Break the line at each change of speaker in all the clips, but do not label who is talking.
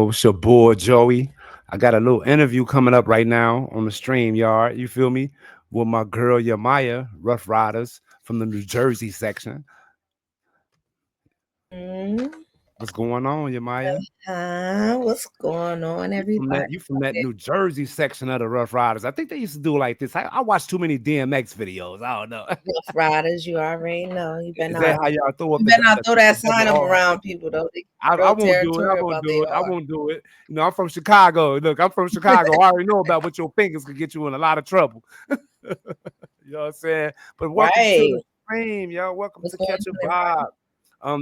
Yo, it's your boy Joey. I got a little interview coming up right now on the stream yard. You feel me? With my girl Yemaya, Rough Riders from the New Jersey section.
Mm,
What's going on, Yemaya?
what's going on, everybody?
You from that New Jersey section of the Rough Riders. I think they used to do like this. I watch too many DMX videos. I don't know.
Rough Riders, you already know.
Is that how y'all throw up
You
the,
better not
the,
throw
the
that sign
double
up
R?
around people though. They
I
real
won't do it. I
territorial
won't
about they
do it. I
are.
won't do it. I'm from Chicago. Look, I'm from Chicago. I already know about what your fingers could get you in a lot of trouble. You know what I'm saying? But welcome to
Right.
the stream, y'all. Welcome
What's
to
going
Catch a
on, everybody?
Vibe.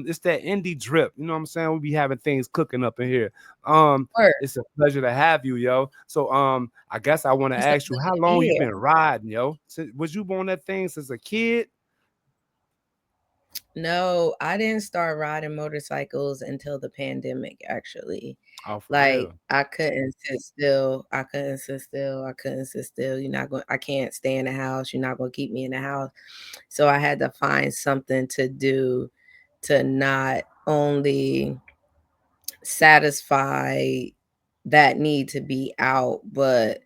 It's that indie drip. You know what I'm saying? We be having things cooking up in here. Um,
Word.
it's a pleasure to have you, yo. So I guess I want to
It's a
ask you,
pleasure
how
to be
long you
here.
been riding, yo? Was you on that thing since a kid?
No, I didn't start riding motorcycles until the pandemic, actually.
Oh, for
Like
real.
I couldn't sit still. I couldn't sit still. I couldn't sit still. I can't stay in the house. You're not gonna keep me in the house. So I had to find something to do to not only satisfy that need to be out, but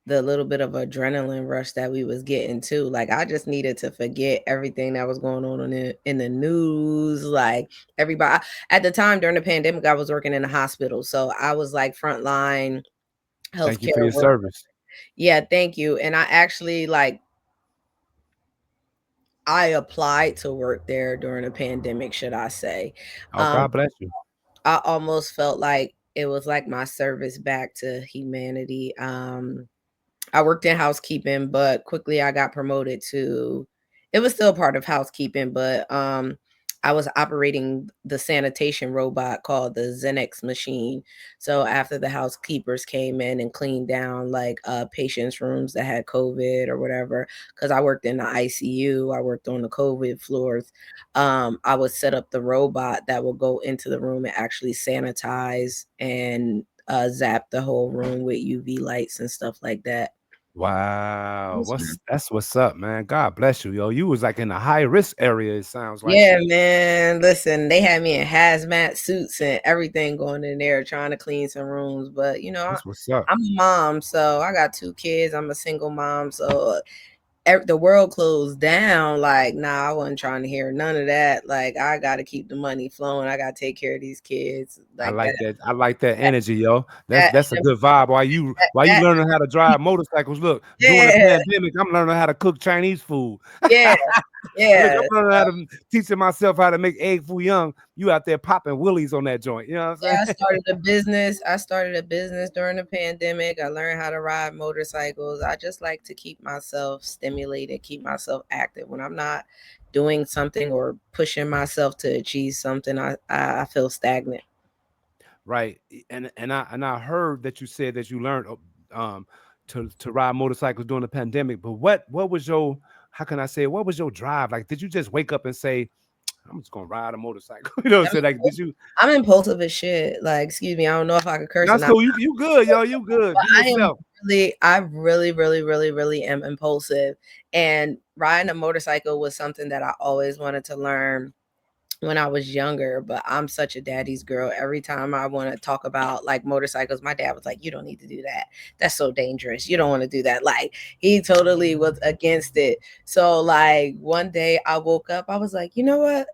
the little bit of adrenaline rush that we was getting too. Like I just needed to forget everything that was going on in the news. Like everybody at the time during the pandemic, I was working in a hospital, so I was like frontline
Thank you for
healthcare
your
work.
service.
Yeah, thank you. And I actually I applied to work there during the pandemic, should I say.
Oh,
Um,
God bless you.
I almost felt like it was like my service back to humanity. I worked in housekeeping, but quickly I got promoted to it was still part of housekeeping, but I was operating the sanitation robot called the Xenex machine. So after the housekeepers came in and cleaned down like patients' rooms that had COVID or whatever, because I worked in the ICU, I worked on the COVID floors. I would set up the robot that would go into the room and actually sanitize and zap the whole room with UV lights and stuff like that.
Wow.
Yes, ma'am.
That's what's up, man. God bless you, yo. You was like in a high risk area, it sounds like.
Yeah, man. Listen, they had me in hazmat suits and everything going in there trying to clean some rooms. But
That's what's up.
I'm a mom, so I got 2 kids. I'm a single mom, so the world closed down. Like, nah, I wasn't trying to hear none of that. Like, I got to keep the money flowing. I got to take care of these kids.
I
Like that.
like that. I like that
That.
energy, yo. That's
that,
that's a good vibe. While you
that
learning how to drive motorcycles. Look, during the
yeah,
pandemic, I'm learning how to cook Chinese food.
yeah,
Look,
yeah.
I'm learning how to teaching myself how to make egg foo young. You out there popping willies on that joint. You know what
Yeah,
I'm
I
saying?
started a business. I started a business during the pandemic. I learned how to ride motorcycles. I just like to keep myself stimulated, keep myself active. When I'm not doing something or pushing myself to achieve something, I feel stagnant.
Right. And I heard that you said that you learned um to ride motorcycles during the pandemic. But what was your, how can I say, what was your drive? Like, did you just wake up and say, I'm just gonna ride a motorcycle? You know what I'm
I'm
saying? Like, did you?
I'm impulsive as shit. Like, excuse me, I don't know if I could curse or
That's
not.
cool. You good, yo. You good.
But
Be
I am
yourself.
really am impulsive. And riding a motorcycle was something that I always wanted to learn when I was younger, but I'm such a daddy's girl. Every time I want to talk about like motorcycles, my dad was like, "You don't need to do that. That's so dangerous. You don't want to do that." Like he totally was against it. So like one day I woke up, I was like, "You know what?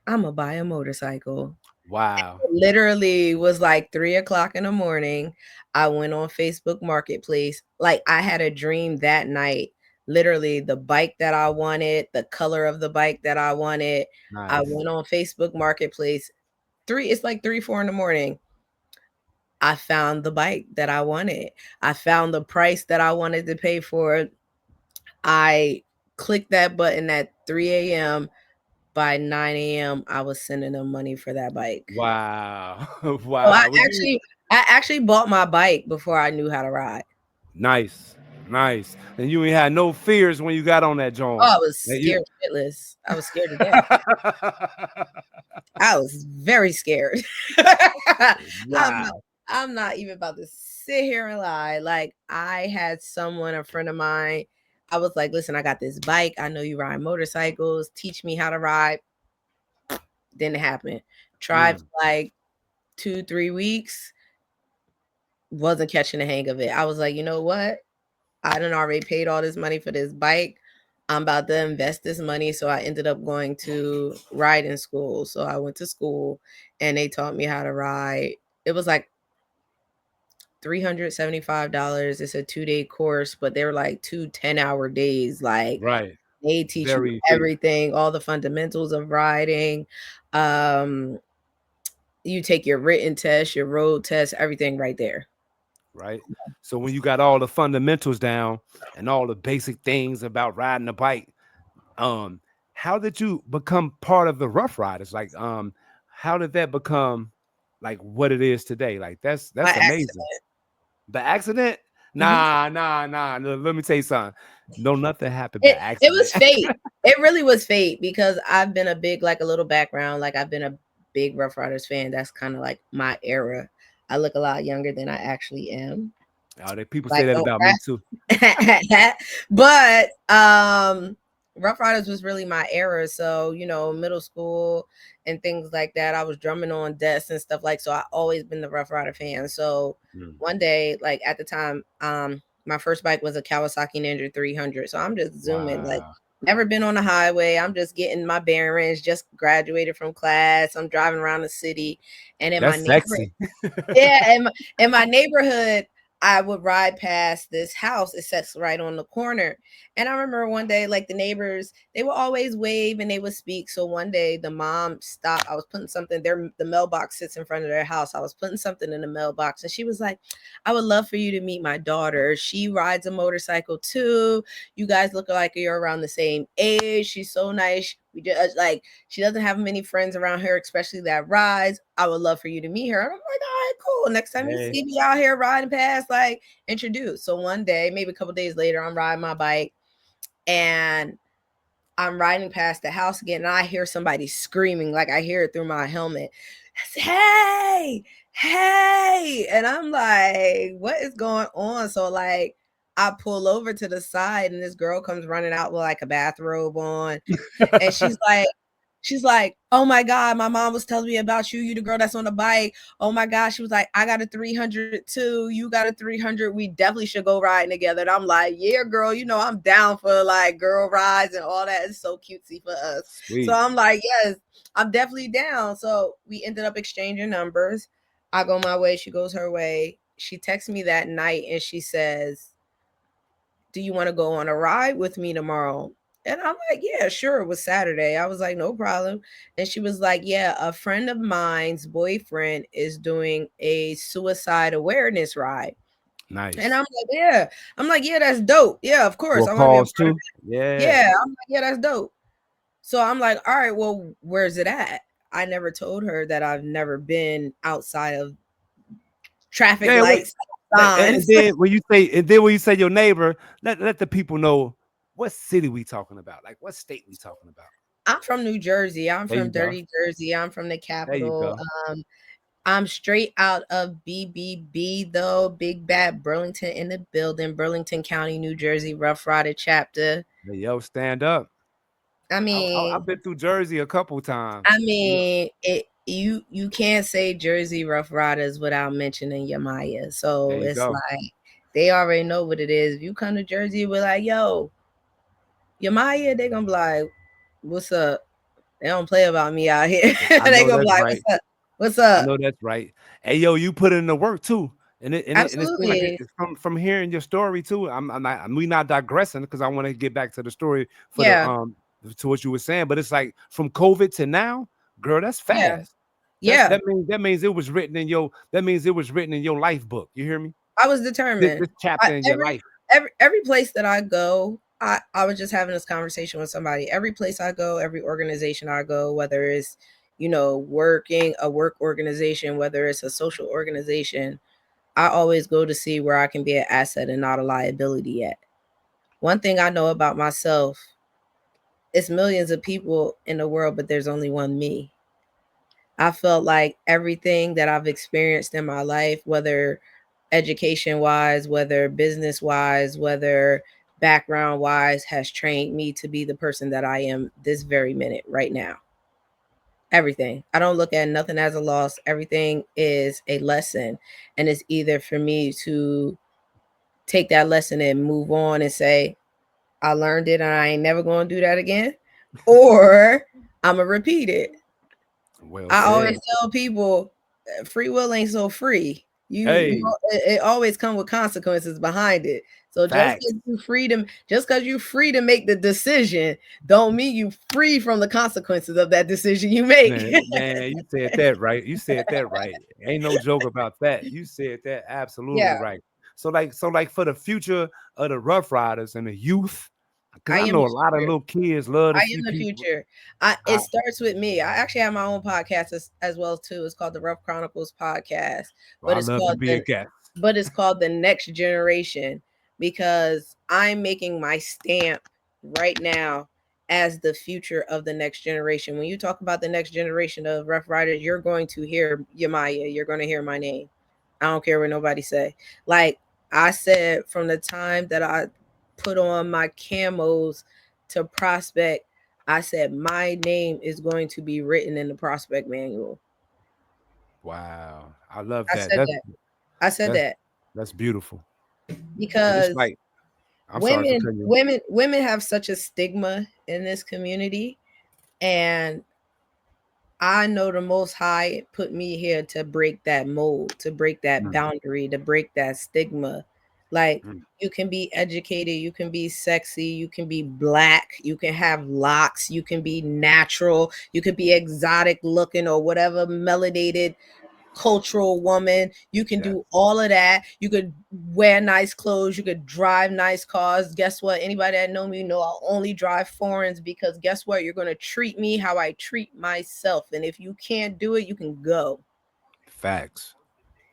I'm gonna buy a motorcycle."
Wow.
Literally was like 3 o'clock in the morning. I went on Facebook Marketplace. Like I had a dream that night. Literally, the bike that I wanted, the color of the bike that I wanted. I
Nice.
went on Facebook Marketplace. It's like 3, 4 in the morning. I found the bike that I wanted. I found the price that I wanted to pay for it. I clicked that button at 3 a.m. By 9 a.m., I was sending them money for that bike.
Wow.
So
Wow. Was you
I actually bought my bike before I knew how to ride.
nice? Nice. And you ain't had no fears when you got on that
Oh,
joint.
I was
And you
scared shitless. I was scared to death. I was very scared. I'm not
wow.
I'm not even about to sit here and lie. Like I had someone, a friend of mine, I was like, listen, I got this bike. I know you ride motorcycles. Teach me how to ride. Didn't happen. Tried
Mm.
for like 2-3 weeks, wasn't catching the hang of it. I was like, you know what? I done already paid all this money for this bike. I'm about to invest this money. So I ended up going to riding school. So I went to school and they taught me how to ride. It was like $375. It's a 2-day course, but they were like 2 10-hour days. Like
Right.
they teach you
Very
everything, all the fundamentals of riding. Um, you take your written test, your road test, everything right there.
right. So when you got all the fundamentals down and all the basic things about riding a bike, um, how did you become part of the Rough Riders? Like, how did that become like what it is today? Like
By
that's amazing.
accident.
By accident?
Mhm.
Nah. Let me tell you something. No, nothing happened by
It
accident.
was fate. It really was fate because I've been a big, like, a little background, like, I've been a big Rough Riders fan. That's kinda like my era. I look a lot younger than I actually am.
Oh, they people say
Like,
that
don't
about me too.
crack. But, Rough Riders was really my era, so, middle school and things like that, I was drumming on desks and stuff like so I always been the Rough Rider fan. So,
Mm.
one day, like, at the time, my first bike was a Kawasaki Ninja 300, so I'm just zooming, like,
Wow.
never been on the highway, I'm just getting my bearings, just graduated from class, I'm driving around the city, and in my
That's
neighborhood
sexy.
yeah, in my neighborhood, I would ride past this house. It sits right on the corner. And I remember one day, like the neighbors, they would always wave and they would speak. So one day the mom stopped. I was putting something there. The mailbox sits in front of their house. I was putting something in the mailbox. And she was like, I would love for you to meet my daughter. She rides a motorcycle too. You guys look like you're around the same age. She's so nice. We just like she doesn't have many friends around here, especially that rides. I would love for you to meet her. And I'm like, all right, cool. Next time you
Hey.
see me out here riding past, like introduce. So one day, maybe a couple days later, I'm riding my bike and I'm riding past the house again, and I hear somebody screaming, like I hear it through my helmet. Hey, hey. And I'm like, what is going on? So like I pull over to the side and this girl comes running out with like a bathrobe on and she's like, "Oh my god, my mom was telling me about you. You the girl that's on the bike. Oh my gosh." She was like, "I got a 300 too. You got a 300. We definitely should go riding together." And I'm like, "Yeah, girl, I'm down for like girl rides and all that. It's so cutesy for us." So
Sweet.
I'm like, "Yes, I'm definitely down." So we ended up exchanging numbers. I go my way, she goes her way. She texts me that night and she says, "Do you want to go on a ride with me tomorrow?" And I'm like, "Yeah, sure." It was Saturday. I was like, "No problem." And she was like, "Yeah, a friend of mine's boyfriend is doing a suicide awareness ride." And I'm
Nice.
like, "Yeah." I'm like, "Yeah, that's dope. Yeah, of course.
For
I want to be a
cause
part of
too.
it."
Yeah.
Yeah. I'm like, "Yeah, that's dope." So I'm like, "All right, well, where's it at?" I never told her that I've never been outside of traffic
Yeah, wait.
lights,
And
signs.
then when you say your neighbor, let the people know what city we talking about. Like what state we talking about.
I'm from New Jersey. I'm
There
from
you go.
dirty Jersey. I'm from the
There you
capital.
go.
I'm straight out of BBB though, Big Bad Burlington in the building, Burlington County, New Jersey, Rough Rider chapter.
Hey, yo, stand up.
I
I've
mean,
been through Jersey a couple times.
you can't say Jersey Rough Riders without mentioning Yemaya.
There
So
you
it's
go.
like they already know what it is. If you come to Jersey, we're like, yo, Yemaya, they gonna be like, what's up? They don't play about me out here.
I
They
know
gonna be
that's
like,
right.
what's up? What's
I
up?
know that's right. Hey, yo, you put in the work too, and it seems like
Absolutely.
it's from hearing your story too. We not digressing because I want to get back to the story for the
Yeah.
to what you were saying. But it's like from COVID to now, girl, that's
Yeah.
fast.
Yeah.
That means it was written in your life book. You hear me?
I was determined.
This
I,
chapter in your
every
life.
every place that I go, I was just having this conversation with somebody. Every place I go, every organization I go, whether it's working a work organization, whether it's a social organization, I always go to see where I can be an asset and not a liability at. One thing I know about myself, it's millions of people in the world, but there's only one me. I felt like everything that I've experienced in my life, whether education wise, whether business wise, whether background wise, has trained me to be the person that I am this very minute, right now. Everything. I don't look at nothing as a loss. Everything is a lesson. And it's either for me to take that lesson and move on and say, I learned it and I ain't never going to do that again, or I'm going to repeat it.
Well
I always
said.
tell people, free will ain't so free.
Hey,
It always come with consequences behind it. So
facts.
just because you free to make the decision, don't mean you free from the consequences of that decision you make.
Man, you said that right. You said that right. Ain't no joke about that. You said that absolutely
Yeah,
right. So like for the future of the Rough Riders and the youth, because
I
I
am
know
the
a lot of
future.
little kids love
I
to
am
see
the
people.
future.
I
It starts with me. I actually have my own podcast as well too. It's called the Rough Chronicles podcast, but
I love to be a guest.
it's called the Next Generation because I'm making my stamp right now as the future of the next generation. When you talk about the next generation of Rough Riders, you're going to hear Yemaya. You're going to hear my name. I don't care what nobody say. Like I said, from the time that I put on my camos to prospect, I said my name is going to be written in the prospect manual.
Wow, I love
I
that.
said that. I said
That's
that
that's beautiful. And it's
because
like, I'm sorry for cutting you.
women have such a stigma in this community, and I know the Most High put me here to break that mold, to break that
Mm,
boundary, to break that stigma. Like,
mm,
you can be educated, you can be sexy, you can be black, you can have locks, you can be natural, you could be exotic looking or whatever melanated cultural woman. You can
yes,
do all of that. You could wear nice clothes. You could drive nice cars. Guess what? Anybody that know me know I'll only drive foreigns because guess what? You're gonna treat me how I treat myself. And if you can't do it, you can go.
facts.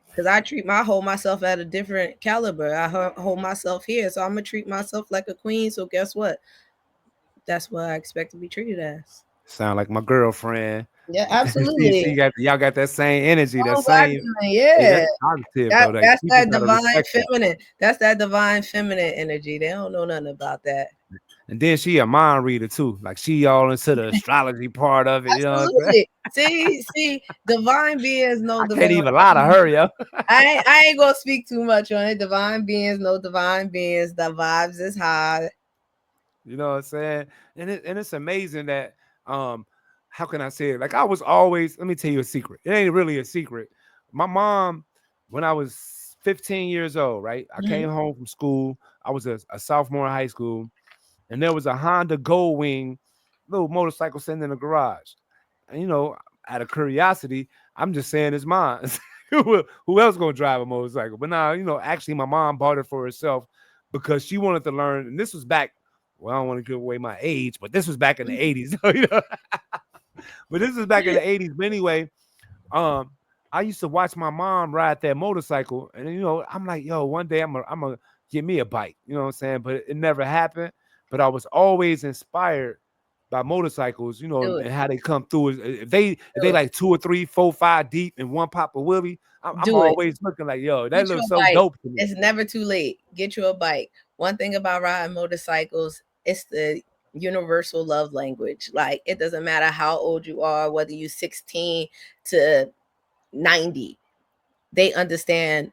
Because I hold myself at a different caliber. Hold myself here. So I'm gonna treat myself like a queen. So guess what? That's what I expect to be treated as.
Sound like my girlfriend.
Yeah,
See,
absolutely.
y'all got that same energy, that
Oh, black
same.
woman,
Hey,
yeah.
that's positive though. Like
That's
people
that
gotta
divine
respect that.
feminine. That's that divine feminine energy. They don't know nothing about that.
And then she a mind reader too. Like she all into the astrology part of it. You know what I'm saying?
Absolutely. See, divine beings know
I
divine.
can't even lie to her, yo.
I ain't gonna speak too much on it. Divine beings know divine beings. The vibes is high.
You know what I'm saying? And it's amazing that how can I say it? Like I was always, let me tell you a secret. It ain't really a secret. My mom, when I was 15 years old, right? I
Mhm.
came home from school. I was a sophomore in high school, and there was a Honda Goldwing little motorcycle sitting in the garage. And out of curiosity, I'm just saying it's mine. Who else gonna drive a motorcycle? But now, actually my mom bought it for herself because she wanted to learn. And this was back, well, I don't want to give away my age, but this was back in the 80s. But this was back in the 80s. But anyway, um, I used to watch my mom ride that motorcycle, and I'm like, yo, one day I'm gonna get me a bike. You know what I'm saying? But it never happened. But I was always inspired by motorcycles,
Do
and
it.
how they come through. If they
Do it.
like 2 or 3, 4, 5 deep in one Papa Willie, I'm
Do it.
always looking like, yo, that
Get you
looks
a
so
bike.
dope to me.
It's never too late. Get you a bike. One thing about riding motorcycles, it's the universal love language. Like it doesn't matter how old you are, whether you're 16 to 90. They understand.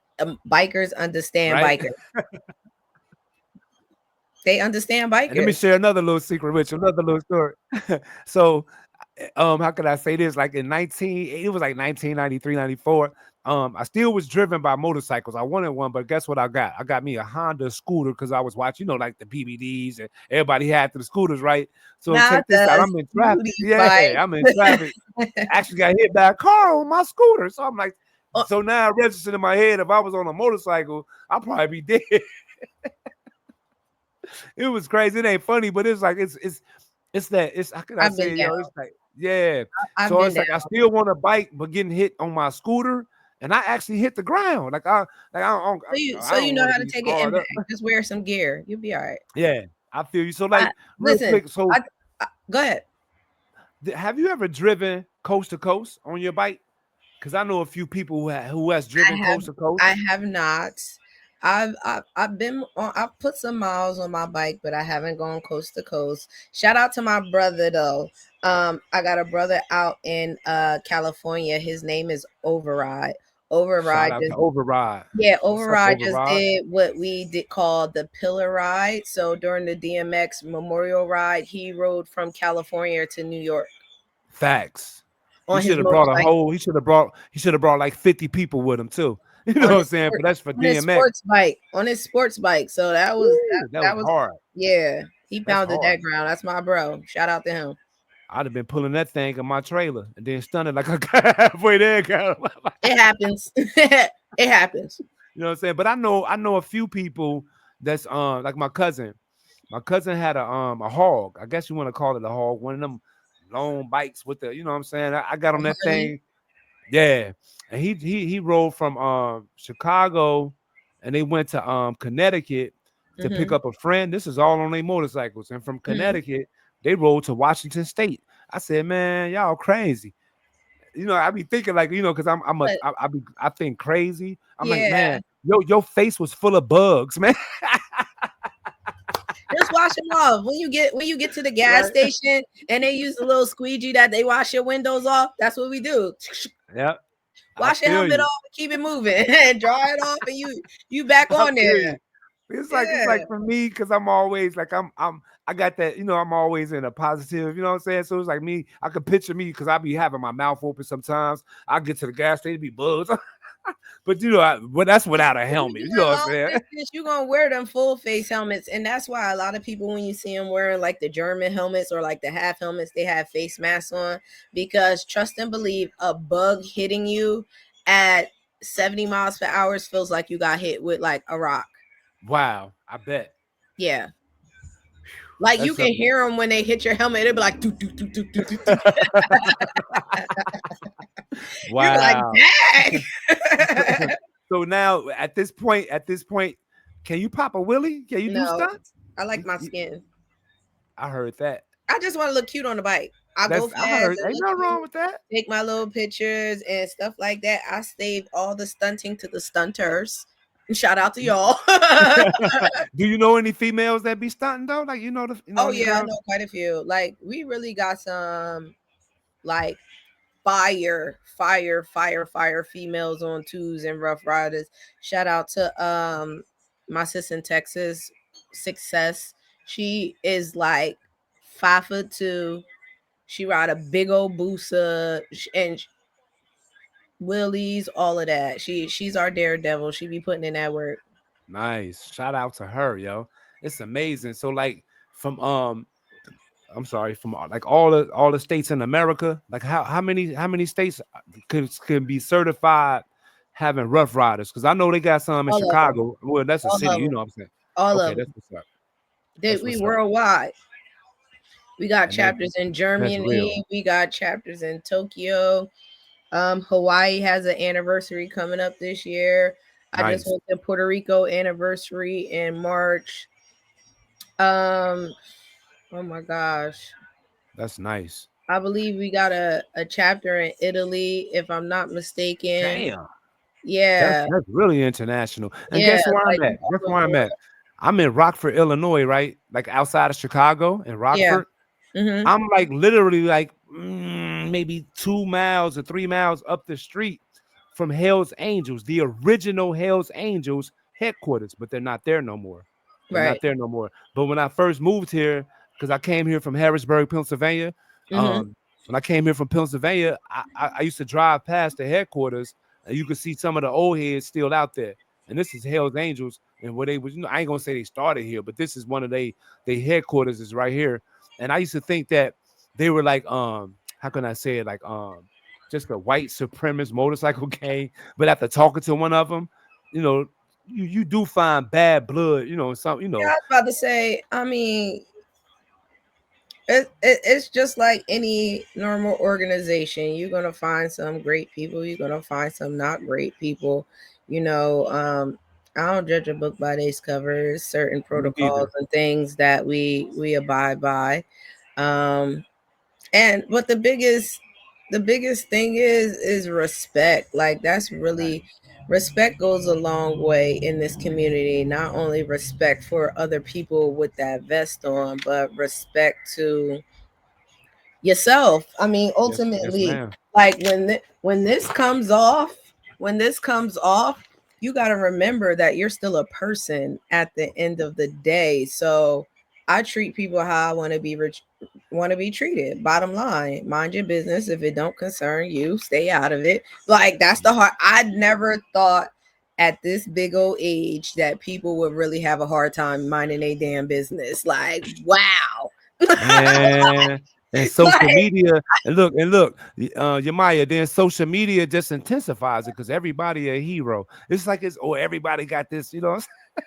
Bikers understand
Right?
bikers. They understand
And let me
bikers.
share another little secret with you, another little story. So, how could I say this? Like it was like 1993, 94. I still was driven by motorcycles. I wanted one, but guess what I got? I got me a Honda scooter because I was watching, like the PBDs and everybody had the scooters, right? So
Not
check this out.
the
I'm in traffic.
smoothies
Yeah,
bike.
I'm in traffic. Actually got hit by a car on my scooter. So I'm like,
Oh,
so now I registered in my head if I was on a motorcycle, I'd probably be dead. It was crazy. It ain't funny, but it's like it's that it's how can I
I've been
say it,
down.
yo? It's like, yeah.
I've
So
been
it's
down.
like I still want a bike, but getting hit on my scooter, and I actually hit the ground.
So
I
you
don't
know
want to
how to
be
take an
scarred
impact.
up.
Just wear some gear. You'll be all right.
Yeah, I feel you. So
I,
like real
listen.
quick, so
Go ahead.
have you ever driven coast to coast on your bike? Because I know a few people who has driven
I have
coast to coast.
I have not. I've been on. I've put some miles on my bike, but I haven't gone coast to coast. Shout out to my brother though. I got a brother out in California. His name is Override.
Shout
Override
out to
just
Override.
Yeah,
What's up,
Override just
Override?
did what we did call the pillar ride. So during the DMX Memorial Ride, he rode from California to New York
Facts. He
on his
should have brought a whole.
motorcycle,
He should have brought like 50 people with him too. You know
on
what I'm
his
saying? But that's for
on his
DMX.
sports bike, on his sports bike. So
Woo, that
that
was
was
hard.
yeah. He
That's
pounded
hard.
that ground. That's my bro. Shout out to him.
I'd have been pulling that thing in my trailer and then stunning like I got halfway there.
It happens. It happens.
You know what I'm saying? But I know a few people that's like my cousin. My cousin had a hog. I guess you want to call it a hog, one of them long bikes with the, you know what I'm saying? I got on that
Harley.
thing. Yeah. And he rode from Chicago and they went to Connecticut to pick
Mm-hmm.
up a friend. This is all on their motorcycles. And from
Mm-hmm.
Connecticut, they rode to Washington State. I said, man, y'all crazy. I be thinking like, because
But
I think crazy. I'm like,
yeah,
man, your face was full of bugs, man.
just wash them off when you get to the gas
Right?
station and they use the little squeegee that they wash your windows off. That's what we do.
Yeah, I
Wash your
feel
helmet
you.
off and keep it moving and dry it off and you back
I
on there.
feel you. It's like
Yeah.
for me, because I'm always like I got that, I'm always in a positive, you know what I'm saying? So it's like me, I could picture me because I be having my mouth open sometimes. I get to the gas station, be bugs. But but that's without a
When you
helmet, you know
doing
what I'm
long
saying?
distance, you're gonna wear them full face helmets, and that's why a lot of people, when you see them wearing like the German helmets or like the half helmets, they have face masks on because trust and believe, a bug hitting you at 70 miles per hour feels like you got hit with like a rock.
Wow, I bet.
Yeah, like you
That's
can
something.
hear them when they hit your helmet. It'll be like doo, doo, doo, doo, doo, doo, doo. You be like,
Wow.
dang.
So now at this point, can you pop a willie? Can you do
No,
stunts?
I like
You,
my
you,
skin.
I heard that.
I just want to look cute on the bike. I go
I
fast
heard.
and
Ain't
look
nothing wrong
cute,
with that.
take my little pictures and stuff like that. I save all the stunting to the stunters. Shout out to y'all.
Do you know any females that be stunting though? Like
Oh
any
yeah, I
girls?
know quite a few. Like we really got some like fire females on twos and rough riders. Shout out to my sis in Texas, Success. She is like 5'2". She ride a big old Busa and Willies, all of that. She's our daredevil. She be putting in that work.
Nice. Shout out to her, yo. It's amazing. So like from I'm sorry, from like all the states in America, like how many states can be certified having Rough Riders? Because I know they got some in
All of them.
Chicago. Well, that's a
All
city,
of
you
them.
know what I'm saying?
All
Okay,
of
that's
them.
what's up.
Did
That's
we
what's up.
worldwide? We got
And
chapters in
that's real.
Germany. We got chapters in Tokyo. Hawaii has an anniversary coming up this year. I just
Nice.
went to Puerto Rico anniversary in March. Um, oh my gosh.
That's nice.
I believe we got a chapter in Italy, if I'm not mistaken.
Damn. That's
Yeah,
that's really international. And
yeah,
guess where I'm
like
at? Guess
all over
where
the
I'm at?
world.
I'm in Rockford, Illinois, right? Like outside of Chicago in
Yeah.
Rockford.
Mm-hmm.
I'm like literally like maybe 2 miles or 3 miles up the street from Hell's Angels, the original Hell's Angels headquarters, but they're not there no more. They're not
Right.
there no more. But when I first moved here, because I came here from Harrisburg, Pennsylvania,
Mm-hmm.
when I came here from Pennsylvania, I used to drive past the headquarters, and you could see some of the old heads still out there. And this is Hell's Angels, and where they was, I ain't gonna say they started here, but this is one of they headquarters is right here. And I used to think that they were like how can I say it, like just a white supremacist motorcycle gang. But after talking to one of them, you know, you do find bad blood, some,
Yeah, I was about to say, I mean, it's just like any normal organization. You're gonna find some great people. You're gonna find some not great people. You know, I don't judge a book by its covers. Certain
me
protocols
neither.
and things that we abide by. Um, and but the biggest thing is respect. Like that's
Right.
really Respect goes a long way in this community. Not only respect for other people with that vest on, but respect to yourself. I mean,
Yes,
ultimately,
ma'am.
like when this comes off, when this comes off, you got to remember that you're still a person at the end of the day. So I treat people how I want to be want to be treated. Bottom line, mind your business. If it don't concern you, stay out of it. Like that's the hard. I never thought at this big old age that people would really have a hard time minding a damn business. Like, wow.
Man, and social
Like
media, and look, Yemaya, then social media just intensifies it because everybody a hero. It's like it's oh, everybody got this, you know.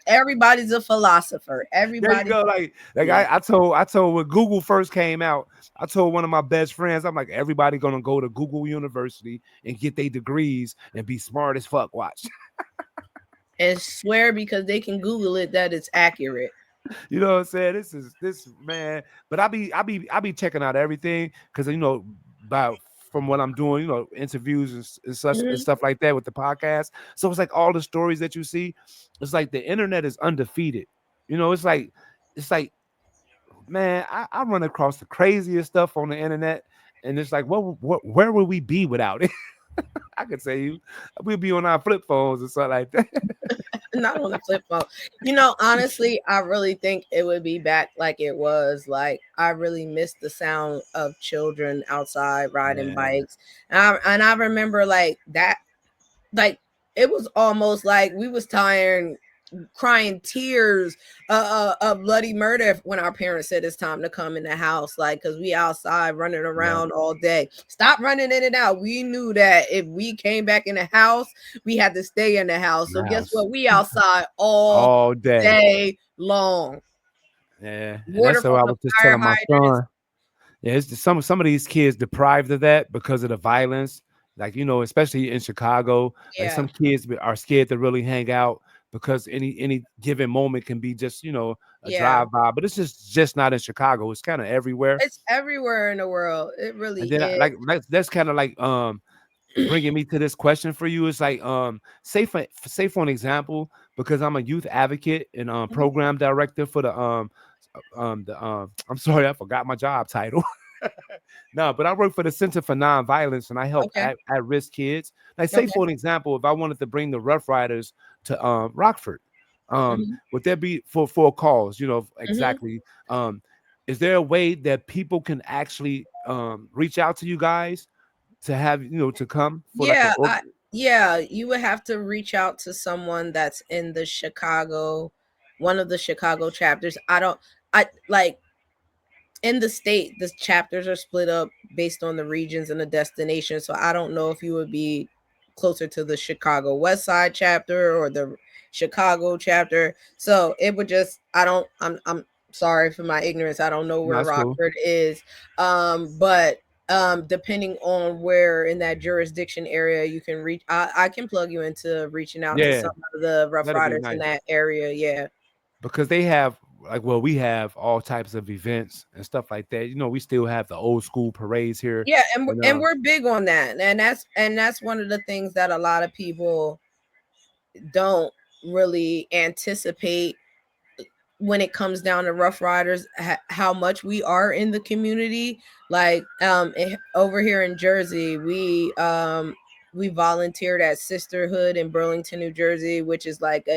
everybody's a philosopher.
There you
Everybody's
go. Like
yeah.
I told when Google first came out, I told one of my best friends, I'm like, everybody gonna go to Google University and get their degrees and be smart as fuck. Watch.
And swear because they can Google it that it's accurate.
You know what I'm saying? This man, but I be checking out everything because about from what I'm doing, interviews and such and
Mhm.
stuff like that with the podcast. So it's like all the stories that you see, it's like the internet is undefeated. It's like man, I run across the craziest stuff on the internet, and it's like, where would we be without it? I could say we'd be on our flip phones and stuff like that.
Not on the flip phone. Honestly, I really think it would be back like it was. Like I really miss the sound of children outside riding
Man,
bikes. And I remember like that, like it was almost like we was tired, crying tears of bloody murder when our parents said it's time to come in the house, like because we outside running
yeah,
around all day. Stop running in and out. We knew that if we came back in the house, we had to stay in the house.
in
So
the
guess
house
what? We outside all
all day.
day long.
Yeah, and
Water
that's
from
what I
the
was just
fire
telling my
hydrants.
son. Yeah, it's just some of these kids deprived of that because of the violence. Like especially in Chicago, like
Yeah,
some kids are scared to really hang out because any given moment can be just a
yeah.
drive by. But it's just not in Chicago. It's kind of everywhere.
It's everywhere in the world. It
And
really
then
is.
that's kind of like bringing me to this question for you. It's like say for an example, because I'm a youth advocate and
Mhm.
program director for the I'm sorry, I forgot my job title. No, but I work for the Center for Nonviolence and I help
Okay.
at risk kids. Like, say
Okay.
for an example, if I wanted to bring the Rough Riders to Rockford,
Hmm.
would there be for a cause?
Hmm.
Exactly. Is there a way that people can actually reach out to you guys to have to come for like a
Yeah, yeah, you would have to reach out to someone that's in the Chicago, one of the Chicago chapters. I don't, I like in the state, the chapters are split up based on the regions and the destination. So I don't know if you would be closer to the Chicago West Side chapter or the Chicago chapter. So it would just I'm sorry for my ignorance. I don't know
No,
where
that's cool.
Rockford is. But depending on where in that jurisdiction area you can reach, I can plug you into reaching out to
Yeah,
some of the Rough
that'd be
Riders in
nice
that area. Yeah.
because they have we have all types of events and stuff like that. We still have the old school parades here,
Yeah, and
and
we're big on that, and that's one of the things that a lot of people don't really anticipate when it comes down to Rough Riders, how much we are in the community. Like over here in Jersey, we volunteered at Sisterhood in Burlington, New Jersey, which is like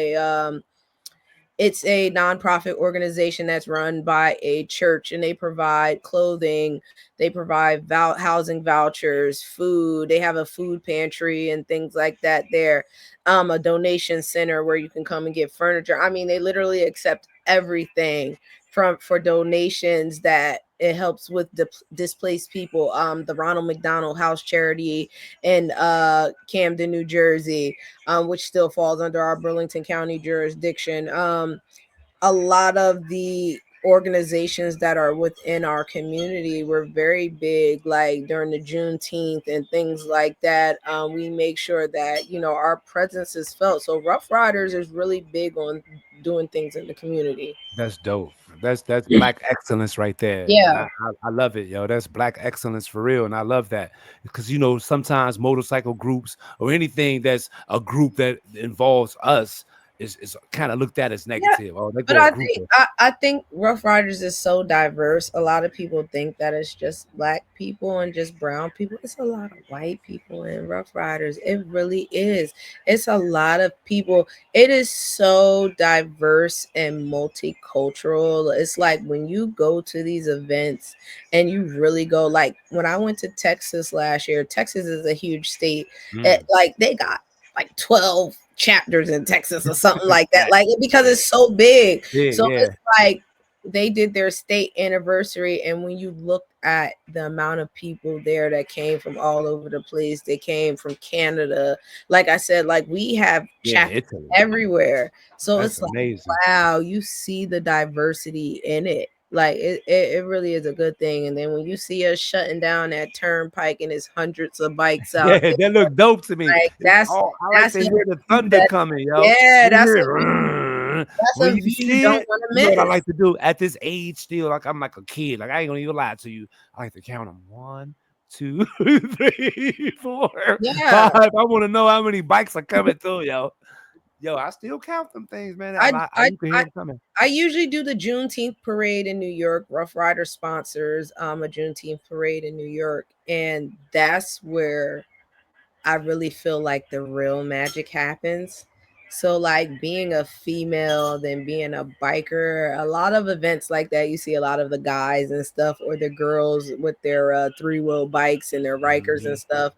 it's a nonprofit organization that's run by a church, and they provide clothing, they provide housing vouchers, food. They have a food pantry and things like that there. A donation center where you can come and get furniture. I mean, they literally accept everything from for donations that it helps with displaced people. The Ronald McDonald House Charity in Camden, New Jersey, which still falls under our Burlington County jurisdiction. A lot of the organizations that are within our community were very big, like during the Juneteenth and things like that. We make sure that our presence is felt. So Rough Riders is really big on doing things in the community.
that's dope. That's black excellence right there, and
Yeah.
I love it, yo. That's black excellence for real, and I love that because sometimes motorcycle groups or anything that's a group that involves us is kind of looked at as
Yeah,
negative. Oh, they
but
go a group of
I think Rough Riders is so diverse. A lot of people think that it's just black people and just brown people. It's a lot of white people in Rough Riders. It really is. It's a lot of people. It is so diverse and multicultural. It's like when you go to these events and you really go, like when I went to Texas last year. Texas is a huge state.
mm.
Like they got like 12 chapters in Texas or something like that.
Facts.
Like because
Yeah,
it's so big.
big,
So
yeah.
it's like they did their state anniversary, and when you look at the amount of people there that came from all over the place, they came from Canada. Like I said, like we have
Yeah,
chapters
Italy.
everywhere. So
That's
it's like,
amazing.
wow, you see the diversity in it. Like it really is a good thing. And then when you see us shutting down that turnpike and there's hundreds of bikes out
Yeah,
there,
that look dope to me.
like
It's all I like
that's
to
a
hear the
view
thunder
that
coming, yo.
yeah,
When you hear
that's
when
a
you
view you
see
don't
it,
want to
you know what I
miss.
like to do at this age still, like I'm like a kid. Like I ain't gonna even lie to you. I like to count them. 1, 2, 3, 4, 5.
Yeah.
I want to know how many bikes are coming through, yo. Yo, I still count them things, man.
I I
You can hear
I
them coming.
I usually do the Juneteenth parade in New York. Rough Rider sponsors a Juneteenth parade in New York, and that's where I really feel like the real magic happens. So like being a female, then being a biker, a lot of events like that, you see a lot of the guys and stuff, or the girls with their three-wheel bikes and their Rikers
Mhm.
and stuff.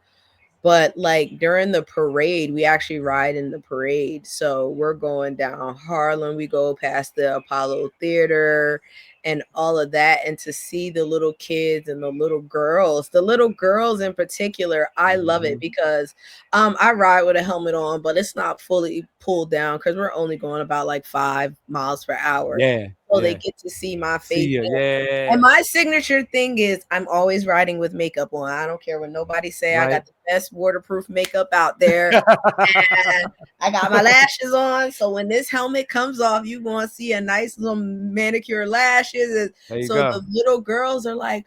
But like during the parade, we actually ride in the parade. So we're going down Harlem, we go past the Apollo Theater and all of that. And to see the little kids and the little girls in particular, I love it
Mhm.
because I ride with a helmet on, but it's not fully pulled down because we're only going about like 5 miles per hour.
Yeah,
So they
yeah.
get to see my
See
face.
ya.
And
Yeah.
my signature thing is I'm always riding with makeup on. I don't care what nobody say. I
Right.
got the best waterproof makeup out there. And I got my lashes on. So when this helmet comes off, you gonna see a nice little manicure lashes. And
There you
so
go.
the little girls are like,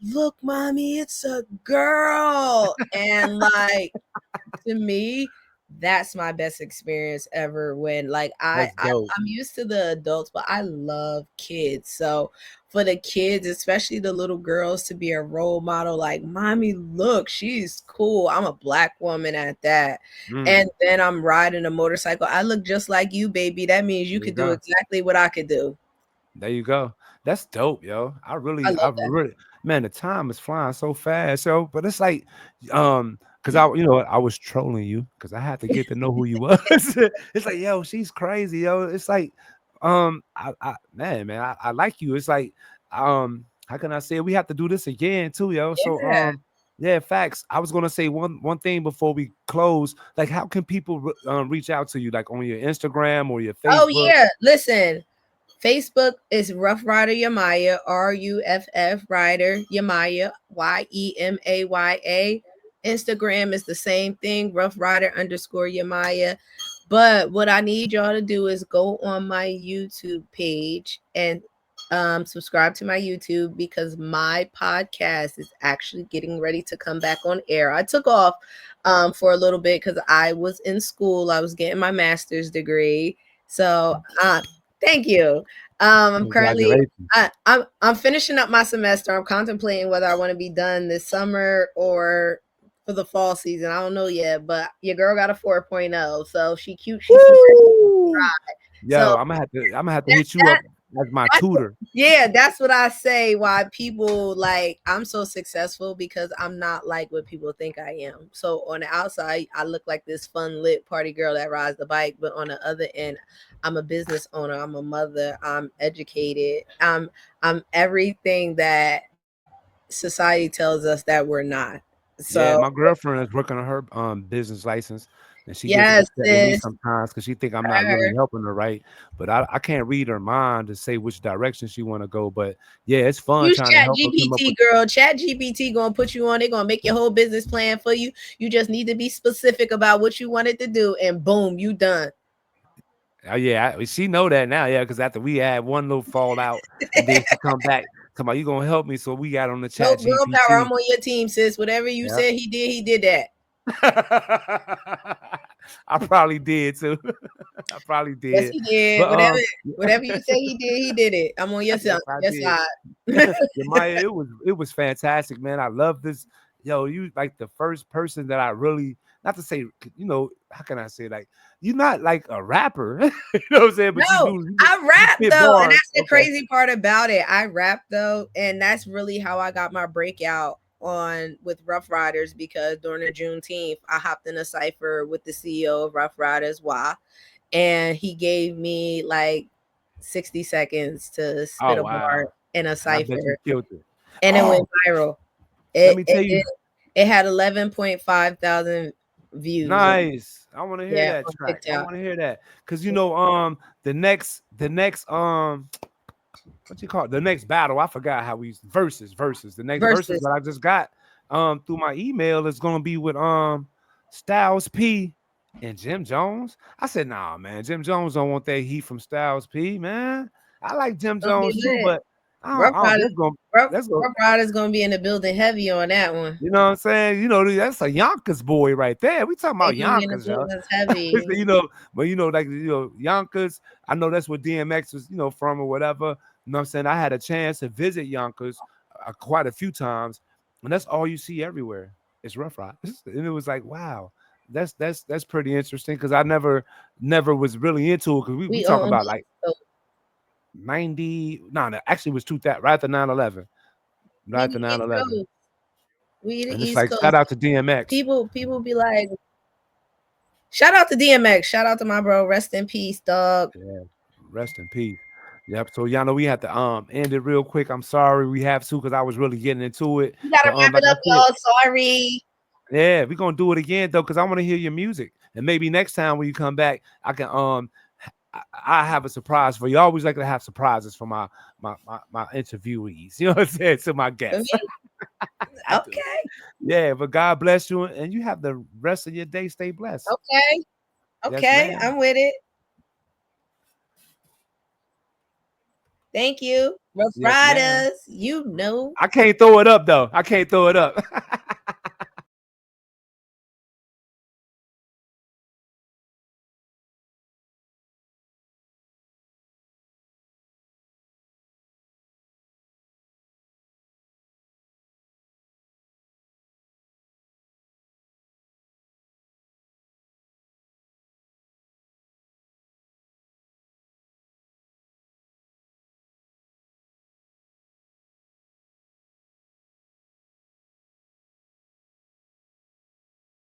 look, mommy, it's a girl. And like to me, that's my best experience ever when like
That's dope.
I'm used to the adults, but I love kids. So for the kids, especially the little girls, to be a role model, like mommy, look, she's cool. I'm a black woman at that.
Mm,
And then I'm riding a motorcycle. I look just like you, baby. That means you
there you
could do
go.
exactly what I could do.
There you go. That's dope, yo.
I
I
love that.
really, man, the time is flying so fast, yo. But it's like, because I was trolling you because I had to get to know who you was. It's like, yo, she's crazy, yo. It's like, I like you. It's like, how can I say it? We have to do this again too, yo. So,
Yeah.
yeah, facts. I was gonna say one thing before we close. Like, how can people reach out to you, like on your Instagram or your
Oh
Facebook?
yeah. Listen, Facebook is Rough Rider Yemaya, RUFF Rider Yemaya, YEMAYA. Instagram is the same thing, Rough Rider underscore Yemaya. But what I need y'all to do is go on my YouTube page and subscribe to my YouTube because my podcast is actually getting ready to come back on air. I took off for a little bit because I was in school. I was getting my master's degree. So thank you. I'm currently
Congratulations.
I'm finishing up my semester. I'm contemplating whether I want to be done this summer or for the fall season. I don't know yet, but your girl got a 4.0, so she cute, she's smart.
Woo!
So
Yo, I'm gonna have to
that
hit you up as my
that's
tutor.
yeah, that's what I say. Why people like I'm so successful because I'm not like what people think I am. So on the outside, I look like this fun lit party girl that rides the bike, but on the other end, I'm a business owner. I'm a mother. I'm educated. I'm everything that society tells us that we're not. So
Yeah, my girlfriend is working on her business license, and she gets
yes,
upset with me
sis,
sometimes because she think I'm not really
her.
helping her right. But I can't read her mind to say which direction she want to go. But yeah, it's fun
Use
trying to
Chat
help her come up
GPT,
with.
girl. Chat GPT gonna put you on. They're gonna make your whole business plan for you. You just need to be specific about what you wanted to do, and boom, you done.
Oh yeah, she know that now, yeah, because after we had one little fallout, and then she come back, come on, you gonna help me? So we got on the chat
Nope, girl power.
GPT.
I'm on your team, sis. Whatever you
Yeah.
said he did that.
I probably did too. I probably
Yes,
did.
he did.
But
Whatever you say he did it. I'm on your side.
yes, I
Your
did.
side.
Yeah, Maya, it was fantastic, man. I love this. Yo, you like the first person that I really, not to say, how can I say, like, you're not like a rapper, you know what I'm saying? But you
No,
do
I
you
rap
spit
though, and
bars.
that's the
Okay.
crazy part about it. I rap though, and that's really how I got my breakout on with Rough Riders because during the Juneteenth, I hopped in a cipher with the CEO of Rough Riders, why, and he gave me like 60 seconds to spit
Oh
a bar
wow.
in a
And I bet you
cipher,
killed it.
and it went
Oh,
viral.
let
It
me
it
tell you.
did. It had 11.5 thousand views on,
Nice. I want to hear
yeah,
that
on
track. I
TikTok.
want to hear that. Cause the next what you call it? The next battle. I forgot how we versus. The next versus
Versus
that I just got through my email is gonna be with Styles P and Jim Jones. I said, nah, man, Jim Jones don't want that heat from Styles P, man. I like Jim
gonna be
Jones too,
lit.
but
Rough
I don't
Riders,
let's go.
Rough Riders gonna be in the building heavy on that one.
You know what I'm saying? That's a Yonkers boy right there. We talking
They
about
gonna be in the
Yonkers, yo.
buildings
So,
heavy.
but like Yonkers. I know that's what DMX was, from or whatever. You know what I'm saying? I had a chance to visit Yonkers quite a few times, and that's all you see everywhere. It's Rough Riders, and it was like, wow, that's pretty interesting because I never was really into it because we
We
talk
on
about like
so
90. No, actually it was 2000 right after 9/11, right
we
after
the
nine
East
eleven,
Coast. We the
and it's
East
like shout
Coast.
out to DMX.
People be like, shout out to DMX. Shout out to my bro. Rest in peace, dog.
Yeah, rest in peace. Yep. So y'all know we have to end it real quick. I'm sorry we have to because I was really getting into it.
We gotta
But
wrap
like
it
I
up,
said,
y'all. Sorry.
yeah, we're gonna do it again though, because I want to hear your music. And maybe next time when you come back, I can I have a surprise for you. I always like to have surprises for my interviewees. You know what I'm saying? To my
For
guests.
me,
I do.
okay,
Yeah, but God bless you and you have the rest of your day. Stay blessed.
okay,
Yes,
okay.
ma'am.
I'm with it. Thank you, Rough
Yes, ma'am.
Riders. You know.
I can't throw it up though. I can't throw it up.